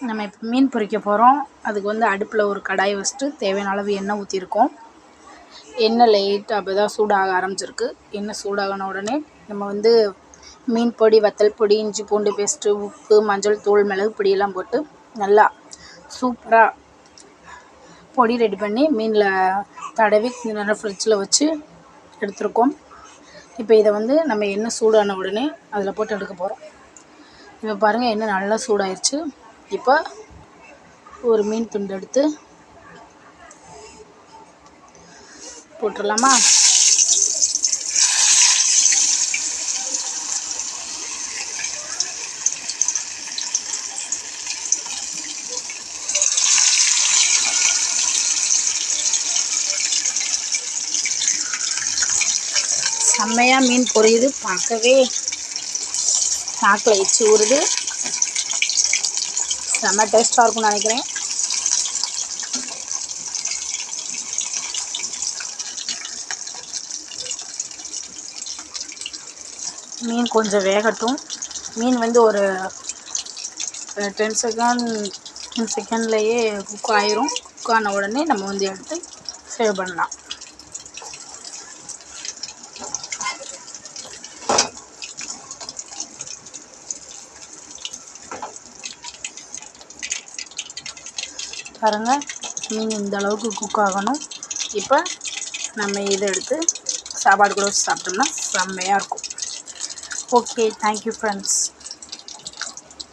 நம்ம இப்போ மீன் பொரிக்க போகிறோம். அதுக்கு வந்து அடுப்பில் ஒரு கடாயை வச்சுட்டு தேவையான அளவு எண்ணெய் ஊற்றிருக்கோம். எண்ணெய் லைட்டாக அப்போ தான் சூடாக ஆரம்பிச்சிருக்கு. எண்ணெய் சூடாகின உடனே நம்ம வந்து மீன் பொடி, வத்தல் பொடி, இஞ்சி பூண்டு பேஸ்ட்டு, உப்பு, மஞ்சள் தூள், மிளகு பொடியெல்லாம் போட்டு நல்லா சூப்பராக பொடி ரெடி பண்ணி மீனில் தடவி கொஞ்ச நேரம் ஃப்ரிட்ஜில் வச்சு எடுத்துருக்கோம். இப்போ இதை வந்து நம்ம எண்ணெய் சூடான உடனே அதில் போட்டு எடுக்க போகிறோம். இப்போ பாருங்கள், எண்ணெய் நல்லா சூடாயிருச்சு. இப்போ ஒரு மீன் துண்டு எடுத்து போட்டுடலாமா? செம்மையாக மீன் பொரியுது. பார்க்கவே நாக்கில் எச்சி ஊறுது. செம்ம டேஸ்ட்டாக இருக்கும்னு நினைக்கிறேன். மீன் கொஞ்சம் வேகட்டும். மீன் வந்து ஒரு 10 செகண்ட்லேயே குக் ஆயிரும். குக் ஆன உடனே நம்ம வந்து எடுத்து சேவ் பண்ணலாம். பாருங்கள், மீன் இந்த அளவுக்கு குக் ஆகணும். இப்போ நம்ம இதை எடுத்து சாப்பாடு கூட வச்சு சாப்பிட்டோம்னா செம்மையாக இருக்கும். Okay, thank you friends.